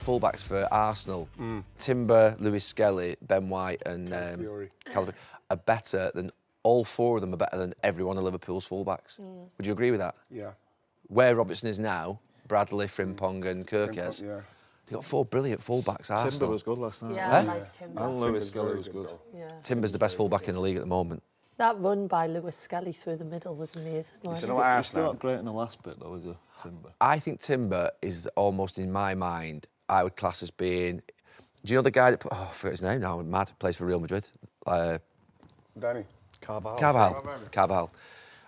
Fullbacks for Arsenal, Timber, Lewis Skelly, Ben White and Calvin are better than, all four of them are better than every one of Liverpool's fullbacks. Would you agree with that? Yeah. Where Robertson is now, Bradley, Frimpong and Kirkes, Yeah. they've got four brilliant fullbacks, Arsenal. Timber was good last night. Yeah, I like Timber. And Lewis Skelly was good. Yeah. Timber's the best fullback in the league at the moment. That run by Lewis Skelly through the middle was amazing. He's still not great in the last bit, though, is he, Timber? I think Timber is almost, in my mind, I would class as being... Do you know the guy that... I forget his name now, I'm mad, plays for Real Madrid. Danny. Carvajal.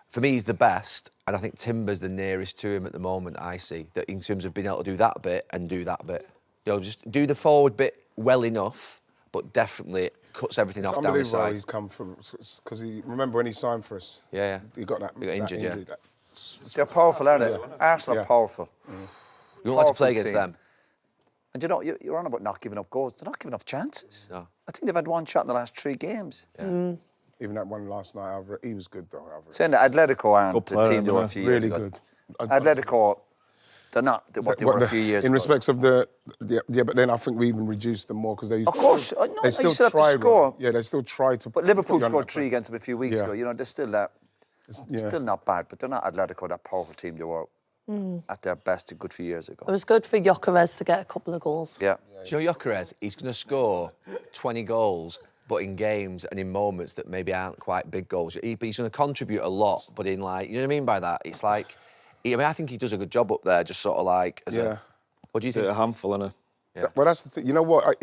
For me, he's the best, and I think Timber's the nearest to him at the moment, I see, that in terms of being able to do that bit and do that bit. You know, just do the forward bit well enough, but definitely cuts everything off down the side. He's come from, because remember when he signed for us? Yeah. He got injured, yeah. They're powerful, aren't they? Arsenal are powerful. You don't like to play against them. And you know, you're on about not giving up goals. They're not giving up chances. No. I think they've had one shot in the last 3 games. Yeah. Even that one last night, he was good though. Saying that Atletico aren't the team they were a few years ago. Really good. Atletico, they're not what they were a few years ago. In respects of yeah, but then I think we even reduced them more because they... Of course, no, they still have to score. Yeah, they still try to... But Liverpool scored 3 against them a few weeks ago. You know, they're still Yeah. still not bad, but they're not Atletico, that powerful team they were at their best a good few years ago. It was good for Gyökeres to get a couple of goals. Yeah. Do you know Gyökeres? He's going to score 20 goals, but in games and in moments that maybe aren't quite big goals. He's going to contribute a lot, but in like, you know what I mean by that? It's like, I think he does a good job up there, just sort of like... What do you think? A handful, innit? Yeah. Well, that's the thing. You know what?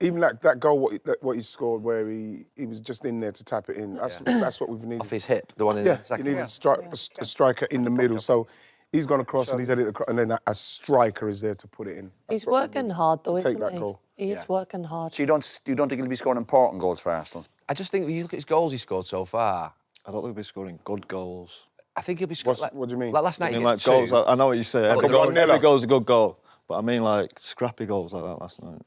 Even that goal, what he scored, where he was just in there to tap it in. That's what we've needed. Off his hip, the one in the second. You need a striker in the middle. So he's gone across and he's headed across, and then a striker is there to put it in. He's working hard though, isn't he? Take that goal. He's working hard. So you don't think he'll be scoring important goals for Arsenal? I just think when you look at his goals he scored so far, I don't think he'll be scoring good goals. I think he'll be scoring... What do you mean? Like last night, I mean, like goals, I know what you say. Every goal's a good goal. But I mean, like, scrappy goals like that last night.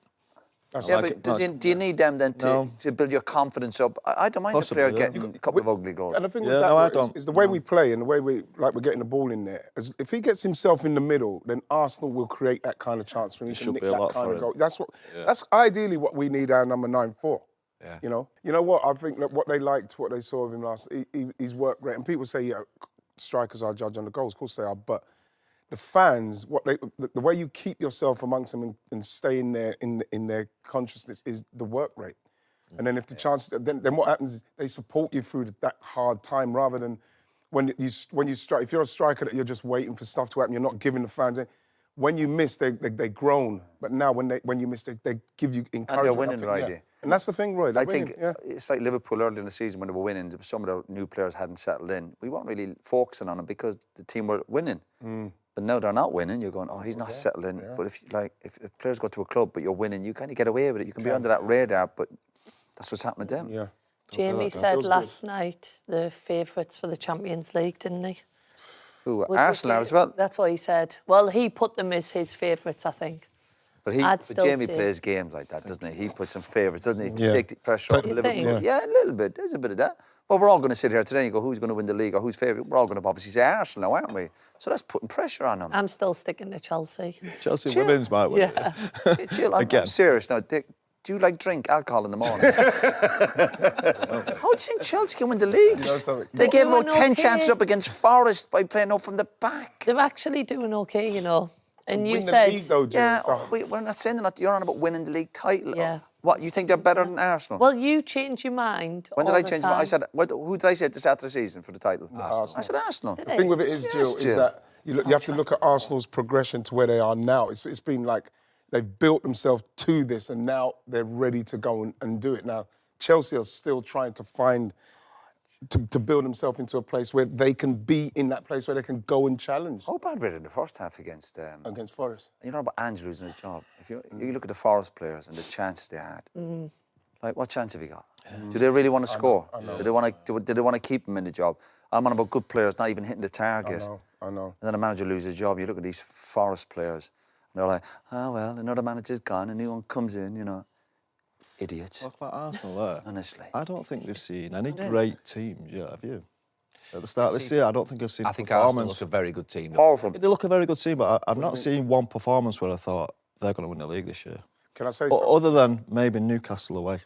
But do you need them then to build your confidence up? I don't mind a player getting a couple of ugly goals. And the thing with that is the way we play and the way we're getting the ball in there. If he gets himself in the middle, then Arsenal will create that kind of chance for him to nick that kind of goal. That's ideally what we need our number 9 for. Yeah. You know what? I think that what they liked, what they saw of him last, he's worked great. And people say, yeah, strikers are judged on the goals. Of course they are, but the fans, the way you keep yourself amongst them and stay in their consciousness is the work rate. And then if the chance, then what happens is they support you through that hard time rather than when you strike. If you're a striker that you're just waiting for stuff to happen, you're not giving the fans. When you miss, they groan. But now when you miss, they give you encouragement. And they're winning, right? Yeah. And that's the thing, Roy. I think it's like Liverpool early in the season when they were winning. Some of the new players hadn't settled in. We weren't really focusing on them because the team were winning. But now they're not winning. You're going, oh, he's not settling. Yeah. But if players go to a club but you're winning, you kind of get away with it. You can be under that radar, but that's what's happening to them. Yeah. Jamie said last night the favourites for the Champions League, didn't he? Who, Arsenal as well? That's what he said. Well, he put them as his favourites, I think. But Jamie plays games like that, doesn't he? He puts some favourites, doesn't he? To take the pressure off Liverpool. Yeah, a little bit. There's a bit of that. Well, we're all going to sit here today and go, who's going to win the league or who's favourite? We're all going to obviously say Arsenal now, aren't we? So that's putting pressure on them. I'm still sticking to Chelsea. Chelsea women's might win. Yeah. Jill, I'm serious now. Do you drink alcohol in the morning? How do you think Chelsea can win the league? They gave about 10 chances up against Forest by playing up from the back. They're actually doing okay, you know. And you said... said... The league, though, we're not saying that. You're on about winning the league title. Yeah. What, you think they're better than Arsenal? Well, you change your mind. When did I change my mind? I said, who did I say at the start of the season for the title? Arsenal. I said Arsenal. The thing with it is, Jill, is that you have to look at Arsenal's progression to where they are now. It's been like they've built themselves to this and now they're ready to go and do it. Now, Chelsea are still trying to find... To build themselves into a place where they can be in that place where they can go and challenge. How bad were they in the first half against Forest? You know about Ange losing his job. If you look at the Forest players and the chances they had, like what chance have you got? Do they really want to score? I know. Do they want to keep him in the job? I'm on about good players not even hitting the target. I know. And then a manager loses his job. You look at these Forest players, and they're like, oh well, another manager's gone, a new one comes in, you know. Idiots. What about Arsenal there? Honestly. I don't think they've seen any great teams yet, have you? At the start of this year, I don't think I've seen I think Arsenal look a very good team. Powerful. They look a very good team, but I've not seen one performance where I thought, they're going to win the league this year. Can I say something? Other than maybe Newcastle away.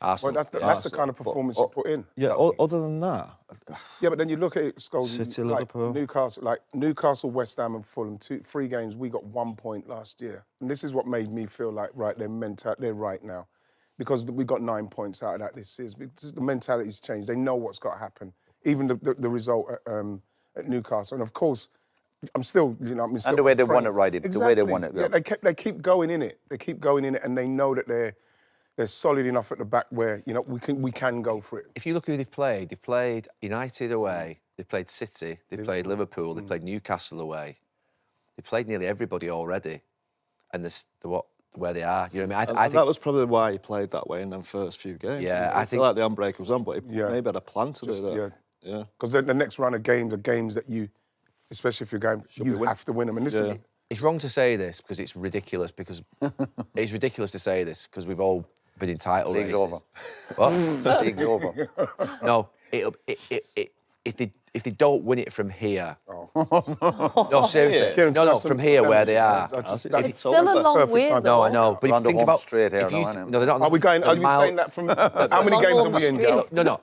Arsenal. Well, that's the kind of performance you put in. Yeah, other than that, Yeah, but then you look at it, Scholes, City, like Liverpool. Newcastle, West Ham and Fulham, 3 games, we got 1 point last year. And this is what made me feel like, right, they're right now. Because we got 9 points out of that this season. Because the mentality's changed. They know what's got to happen. Even the result at Newcastle. And of course, I'm still, and the way they won it, right? Exactly. The way they won it. Yeah, they keep going in it. They keep going in it, and they know that they're solid enough at the back where we can go for it. If you look who they've played United away, they played City, they played Liverpool, they played Newcastle away. They played nearly everybody already, and where they are. You know what I mean? I think that was probably why he played that way in them first few games. Yeah, I feel like the handbrake was on, but he maybe had a plan to do that. Yeah. Because the next run of games are games that you, especially if you're going, you have to win them. And this is. It's wrong to say this because it's ridiculous. It's ridiculous to say this because we've all been in title League's races. over. What? League's over. No, if they don't win it from here. No, seriously. No, from here where they are. It's still a long way, though. No, I know. But We're if on the you think home about straight here, no, they're not. Are we going? Are you saying that from how many games are we in, Gal? No.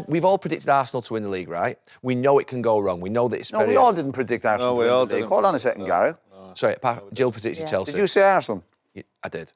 We've all predicted Arsenal to win the league, right? We know it can go wrong. We know that it's No, very. we all didn't predict Arsenal to win the league. Hold on a second, Gary. Sorry, Jill predicted Chelsea. Did you say Arsenal? I did.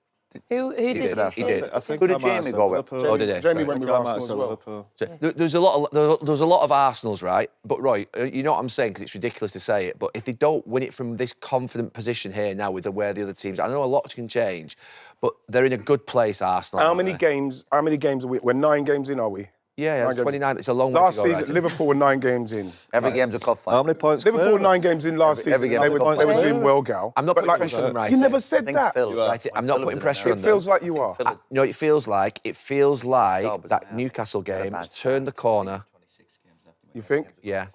Who did you say? He did. I think Who did I might have Jamie said go with? Liverpool. Oh, did he? Jamie Sorry. went with I might have Arsenal as said well. Liverpool. There's a lot of Arsenals, right? But Roy, you know what I'm saying because it's ridiculous to say it. But if they don't win it from this confident position here now with where the other teams, I know a lot can change, but they're in a good place, Arsenal. How many games are we? We're 9 games in, are we? Yeah, it's 29. It's a long Last way to go. season, Liverpool were 9 games in. Every game's a cup final. How many points? Liverpool were 9 games in last Every season. game They was were a cup final. doing well, Gal. I'm not But putting pressure on them, right? You never said I think that. Phil, Right, I'm not putting pressure on It them. feels like you are. No, it feels like Job is that bad. Newcastle They're a game bad has turned the corner. You think? Yeah,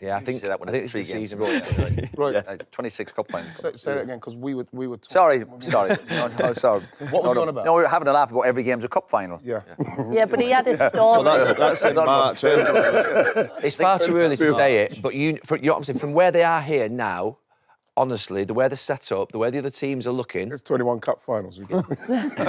I think say that when I think it's it's 3 the games. season. Right. 26 cup finals. Say that again, because we were talking. Sorry. No, sorry. What was he on about? No, we were having a laugh about every game's a cup final. Yeah. Yeah, but he had a story. That's in March. It's far too early to say it, but you know what I'm saying. From where they are here now, honestly, the way they're set up, the way the other teams are looking, It's 21 cup finals. We got.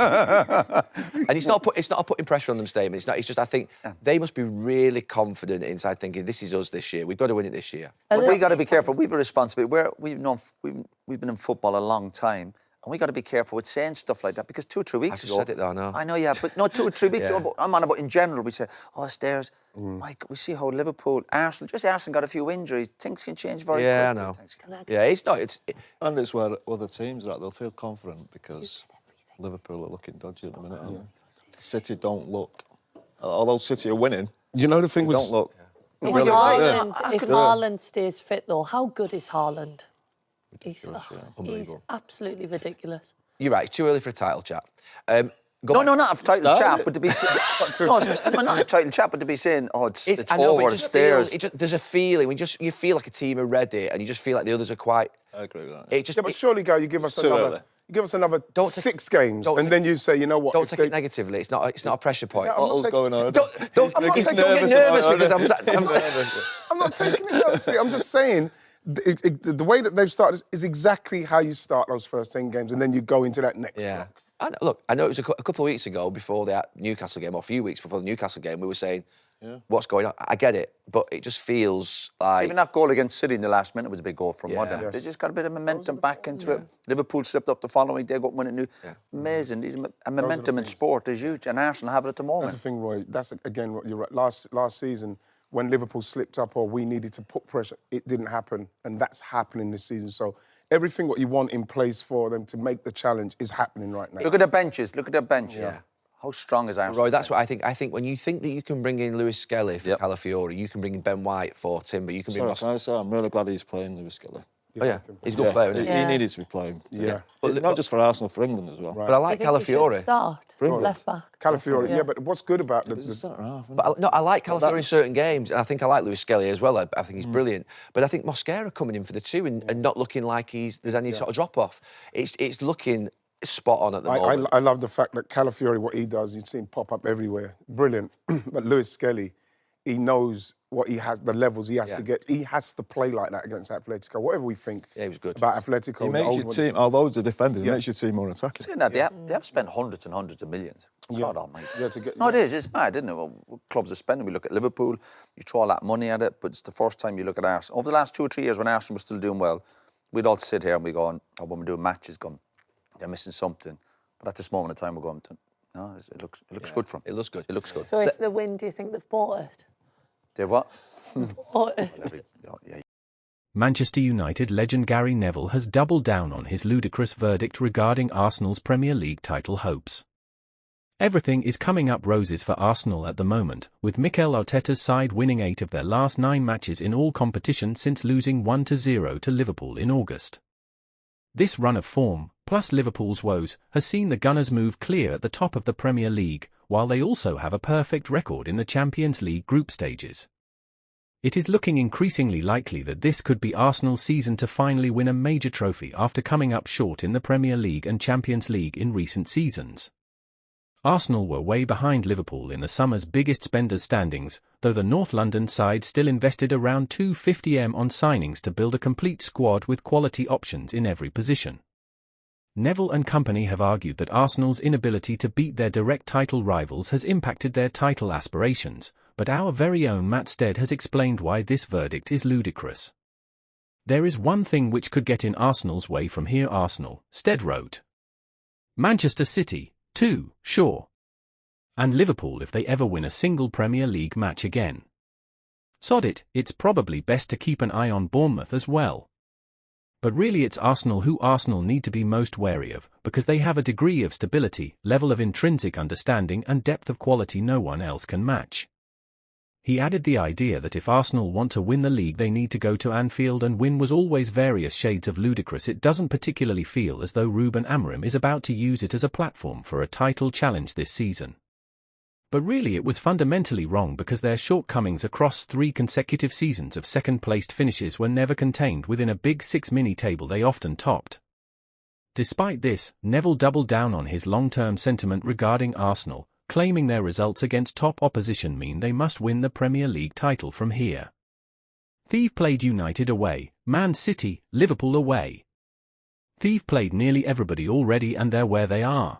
and it's not a putting pressure on them statement. It's not. It's just I think they must be really confident inside, thinking this is us this year. We've got to win it this year. But we got to be careful. We've a responsibility. We've been in football a long time, and we got to be careful with saying stuff like that because 2 or 3 weeks just ago, said it though, no. I know, yeah, but no, 2 or 3 weeks Yeah. ago. I'm on about in general. We say, oh, stairs. Mike, we see how Liverpool, Arsenal got a few injuries. Things can change very quickly. Yeah, I know. Yeah, it's not. And it's where other teams are at. They'll feel confident because Liverpool are looking dodgy at the minute. aren't they? City don't look. Although City are winning, You know the thing they with. don't look. If Well, you're right. Haaland stays fit, though, how good is Haaland? He's Unbelievable. absolutely ridiculous. You're right. It's too early for a title chat. No, not a title Started chat, it. but to be not a title chat, but to be saying, oh, it's I know, but over it the just stairs. there's a feeling. You feel like a team are ready, and you just feel like the others are quite. I agree with that. It just. Yeah, but surely, Gal, you give us too another. early. You give us another Don't take- 6 games, don't and take- then you say, you know what? Don't if take they- it negatively. It's not a pressure point. I'm not What's taking- going on? Don't I'm not get taking- nervous because I'm. I'm not taking it seriously. I'm just saying the way that they've started is exactly how you start those first 10 games, and then you go into that next Yeah. block. I know it was a couple of weeks ago before the Newcastle game, or a few weeks before the Newcastle game, we were saying, what's going on? I get it, but it just feels like... Even that goal against City in the last minute was a big goal from Mudden. Yes. They just got a bit of momentum back into it. Liverpool slipped up the following day, got winning new. Amazing. And momentum in sport is huge, and Arsenal have it at the moment. That's the thing, Roy. That's, again, what you're right. Last season, when Liverpool slipped up or we needed to put pressure, it didn't happen, and that's happening this season. So everything what you want in place for them to make the challenge is happening right now. Look at their benches. Look at their bench. Yeah. How strong is Arsenal? Roy, that's what I think. I think when you think that you can bring in Lewis Skelly for Calafiori, you can bring in Ben White for Timber, you can bring... I'm really glad he's playing Lewis Skelly. Oh, yeah. He's a good player, isn't he? He needed to be playing. Yeah. But not just for Arsenal, for England as well. But I like Do you think he should Calafiori. start left back? Calafiori, yeah, but what's good about He's a the centre half. isn't But I like Calafiori in certain games, and I think I like Lewis Skelly as well. I think he's brilliant. But I think Mosquera coming in for the 2 and not looking like there's any sort of drop-off. It's looking spot on at the moment. I love the fact that Calafiori, what he does, you've seen pop up everywhere. Brilliant. But Lewis Skelly he knows what he has, the levels he has to get. He has to play like that against Atletico. Whatever we think he was good. about Atletico. He makes your team, although the defender, he makes your team more attacking. Saying that, they have spent hundreds and hundreds of millions. God almighty. No, it is. It's mad, isn't it? Well, clubs are spending. We look at Liverpool, you throw all that money at it, but it's the first time you look at Arsenal. Over the last 2 or 3 years when Arsenal was still doing well, we'd all sit here and we go, oh, when we're doing matches, they're missing something. But at this moment in time, we're going, no, it looks good for them. It looks good. It looks good. So if they win, do you think they've bought it? They've what? Bought it. Yeah. Manchester United legend Gary Neville has doubled down on his ludicrous verdict regarding Arsenal's Premier League title hopes. Everything is coming up roses for Arsenal at the moment, with Mikel Arteta's side winning 8 of their last 9 matches in all competitions since losing 1-0 to Liverpool in August. This run of form, plus Liverpool's woes, has seen the Gunners move clear at the top of the Premier League, while they also have a perfect record in the Champions League group stages. It is looking increasingly likely that this could be Arsenal's season to finally win a major trophy after coming up short in the Premier League and Champions League in recent seasons. Arsenal were way behind Liverpool in the summer's biggest spenders standings, though the North London side still invested around £250m on signings to build a complete squad with quality options in every position. Neville and company have argued that Arsenal's inability to beat their direct title rivals has impacted their title aspirations, but our very own Matt Stead has explained why this verdict is ludicrous. There is one thing which could get in Arsenal's way from here, Arsenal, Stead wrote. Manchester City, too, sure. And Liverpool if they ever win a single Premier League match again. Sod it, it's probably best to keep an eye on Bournemouth as well. But really it's Arsenal who Arsenal need to be most wary of, because they have a degree of stability, level of intrinsic understanding and depth of quality no one else can match. He added the idea that if Arsenal want to win the league they need to go to Anfield and win was always various shades of ludicrous. It doesn't particularly feel as though Ruben Amorim is about to use it as a platform for a title challenge this season. But really it was fundamentally wrong because their shortcomings across 3 consecutive seasons of second-placed finishes were never contained within a Big Six mini-table they often topped. Despite this, Neville doubled down on his long-term sentiment regarding Arsenal, claiming their results against top opposition mean they must win the Premier League title from here. They've played United away, Man City, Liverpool away. They've played nearly everybody already and they're where they are.